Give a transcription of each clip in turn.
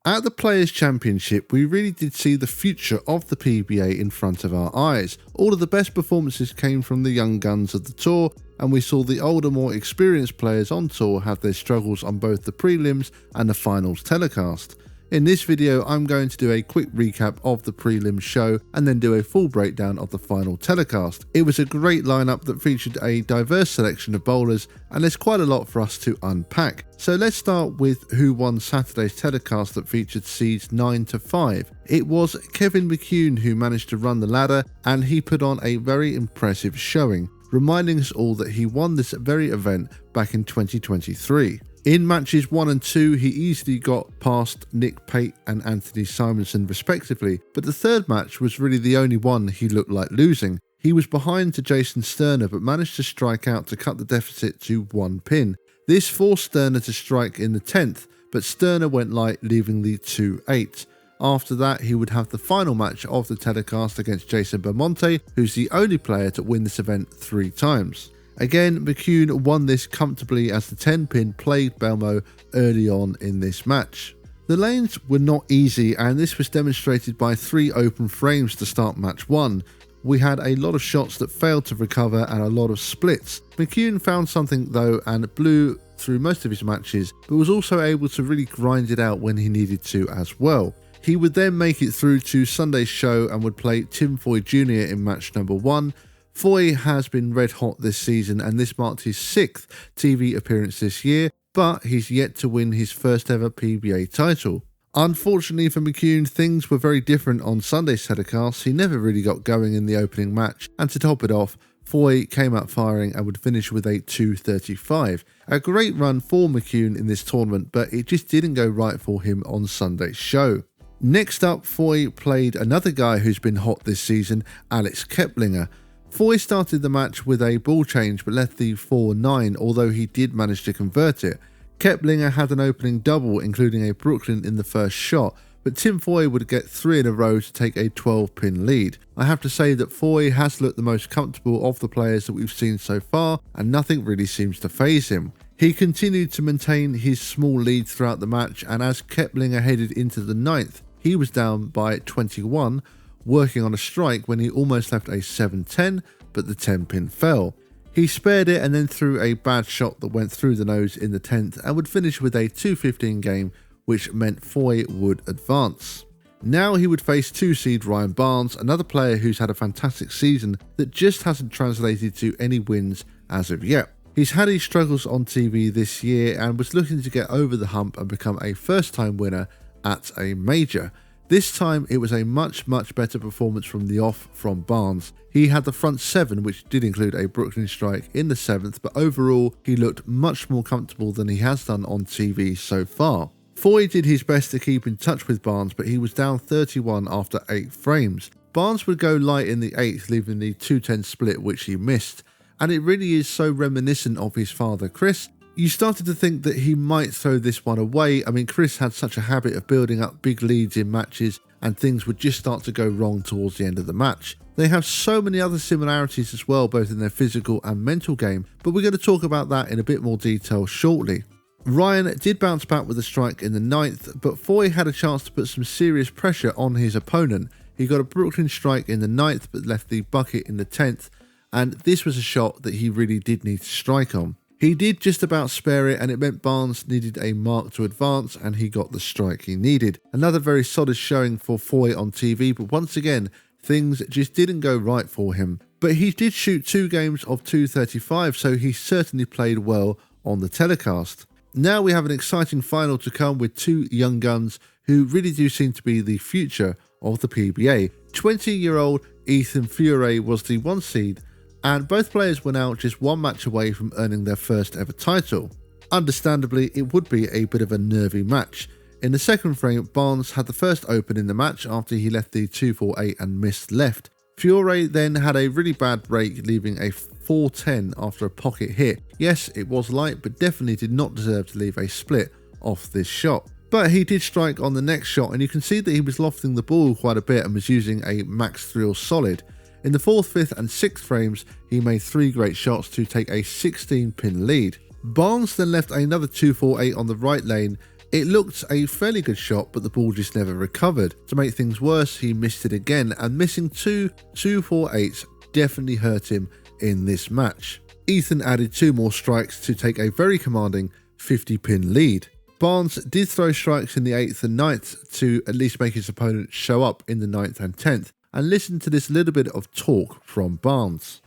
At the Players Championship, we really did see the future of the PBA in front of our eyes. All of the best performances came from the young guns of the tour, and we saw the older, more experienced players on tour have their struggles on both the prelims and the finals telecast. In this video, I'm going to do a quick recap of the prelim show and then do a full breakdown of the final telecast. It was a great lineup that featured a diverse selection of bowlers, and there's quite a lot for us to unpack. So let's start with who won Saturday's telecast that featured seeds 9 to 5. It was Kevin McCune who managed to run the ladder, and he put on a very impressive showing, reminding us all that he won this very event back in 2023. In matches 1 and 2, he easily got past Nick Pate and Anthony Simonson respectively, but the third match was really the only one he looked like losing. He was behind to Jason Sterner but managed to strike out to cut the deficit to 1 pin. This forced Sterner to strike in the 10th, but Sterner went light, leaving the 2-8. After that, he would have the final match of the telecast against Jason Belmonte, who's the only player to win this event 3 times. Again, McCune won this comfortably as the 10-pin plagued Belmo early on in this match. The lanes were not easy, and this was demonstrated by 3 open frames to start match 1. We had a lot of shots that failed to recover and a lot of splits. McCune found something though and blew through most of his matches, but was also able to really grind it out when he needed to as well. He would then make it through to Sunday's show and would play Tim Foy Jr. in match number 1. Foy has been red hot this season, and this marked his 6th TV appearance this year, but he's yet to win his first ever PBA title. Unfortunately for McCune, things were very different on Sunday's telecast. He never really got going in the opening match, and to top it off, Foy came out firing and would finish with a 235. A great run for McCune in this tournament, but it just didn't go right for him on Sunday's show. Next up, Foy played another guy who's been hot this season, Alex Keplinger. Foy started the match with a ball change but left the 4-9, although he did manage to convert it. Keplinger had an opening double, including a Brooklyn in the first shot, but Tim Foy would get 3 in a row to take a 12-pin lead. I have to say that Foy has looked the most comfortable of the players that we've seen so far, and nothing really seems to faze him. He continued to maintain his small lead throughout the match, and as Keplinger headed into the 9th, he was down by 21, working on a strike when he almost left a 7-10, but the 10-pin fell. He spared it and then threw a bad shot that went through the nose in the 10th and would finish with a 2-15 game, which meant Foy would advance. Now he would face 2-seed Ryan Barnes, another player who's had a fantastic season that just hasn't translated to any wins as of yet. He's had his struggles on TV this year and was looking to get over the hump and become a first-time winner at a major. This time it was a much better performance from the off from Barnes. He had the front 7, which did include a Brooklyn strike in the 7th, but overall he looked much more comfortable than he has done on TV so far. Foy did his best to keep in touch with Barnes, but he was down 31 after 8 frames. Barnes would go light in the 8th, leaving the 2-10 split, which he missed, and it really is so reminiscent of his father Chris. You started to think that he might throw this one away. I mean, Chris had such a habit of building up big leads in matches, and things would just start to go wrong towards the end of the match. They have so many other similarities as well, both in their physical and mental game, but we're going to talk about that in a bit more detail shortly. Ryan did bounce back with a strike in the 9th, but Foy had a chance to put some serious pressure on his opponent. He got a Brooklyn strike in the 9th, but left the bucket in the 10th, and this was a shot that he really did need to strike on. He did just about spare it, and it meant Barnes needed a mark to advance, and he got the strike he needed. Another very solid showing for Foy on TV, but once again, things just didn't go right for him. But he did shoot 2 games of 235, so he certainly played well on the telecast. Now we have an exciting final to come with 2 young guns who really do seem to be the future of the PBA. 20-year-old Ethan Fiore was the 1 seed, and both players were now just 1 match away from earning their first ever title. Understandably, it would be a bit of a nervy match. In the second frame, Barnes had the first open in the match after he left the 2-4-8 and missed left. Fiore then had a really bad break, leaving a 4-10 after a pocket hit. Yes, it was light, but definitely did not deserve to leave a split off this shot. But he did strike on the next shot, and you can see that he was lofting the ball quite a bit and was using a max thrill solid. In the 4th, 5th and 6th frames, he made 3 great shots to take a 16-pin lead. Barnes then left another 2-4-8 on the right lane, It looked a fairly good shot, but the ball just never recovered. To make things worse, he missed it again, and missing two 2-4-8s definitely hurt him in this match. Ethan added 2 more strikes to take a very commanding 50-pin lead. Barnes did throw strikes in the 8th and 9th to at least make his opponent show up in the 9th and 10th, and listen to this little bit of talk from Barnes.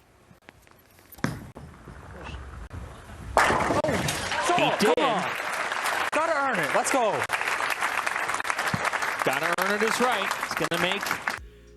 He did. Gotta earn it. Let's go. Gotta earn it is right. He's gonna make.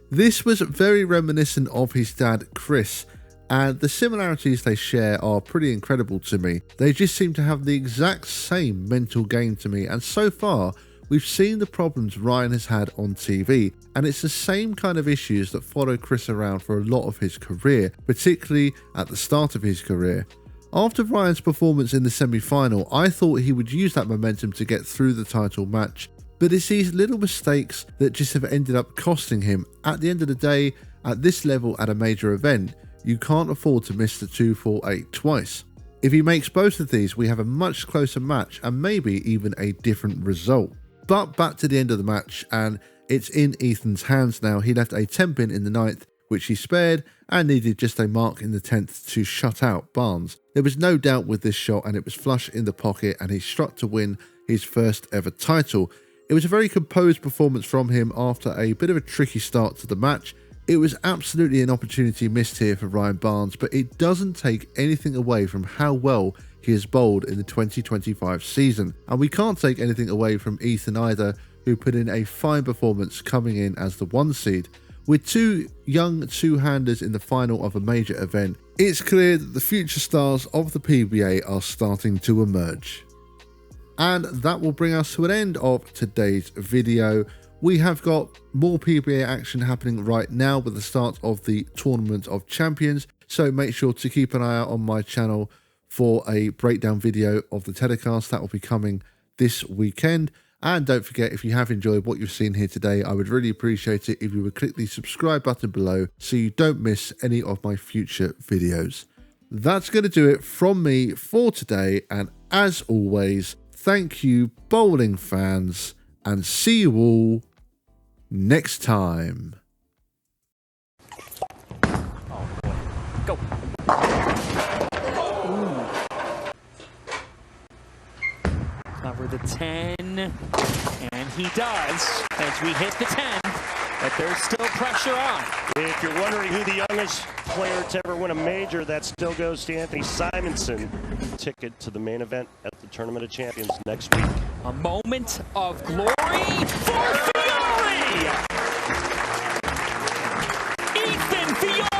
This was very reminiscent of his dad, Chris, and the similarities they share are pretty incredible to me. They just seem to have the exact same mental game to me, and so far, we've seen the problems Ryan has had on TV, and it's the same kind of issues that followed Chris around for a lot of his career, particularly at the start of his career. After Ryan's performance in the semi-final, I thought he would use that momentum to get through the title match, but it's these little mistakes that just have ended up costing him. At the end of the day, at this level at a major event, you can't afford to miss the 2-4-8 twice. If he makes both of these, we have a much closer match and maybe even a different result. But back to the end of the match, and it's in Ethan's hands now. He left a 10-pin in the 9th, which he spared, and needed just a mark in the 10th to shut out Barnes. There was no doubt with this shot, and it was flush in the pocket, and he struck to win his first ever title. It was a very composed performance from him after a bit of a tricky start to the match. It was absolutely an opportunity missed here for Ryan Barnes, but it doesn't take anything away from how well he has bowled in the 2025 season. And we can't take anything away from Ethan either, who put in a fine performance coming in as the 1 seed. With 2 young two-handers in the final of a major event, it's clear that the future stars of the PBA are starting to emerge. And that will bring us to an end of today's video. We have got more PBA action happening right now with the start of the Tournament of Champions, so make sure to keep an eye out on my channel for a breakdown video of the telecast that will be coming this weekend. And don't forget, if you have enjoyed what you've seen here today, I would really appreciate it if you would click the subscribe button below so you don't miss any of my future videos. That's going to do it from me for today, and as always, thank you bowling fans, and see you all next time. Oh boy. Go. Cover the 10, and he does as we hit the 10, but there's still pressure on. If you're wondering who the youngest player to ever win a major, that still goes to Anthony Simonson. Ticket to the main event at the Tournament of Champions next week. A moment of glory for Fiore! Ethan Fiore!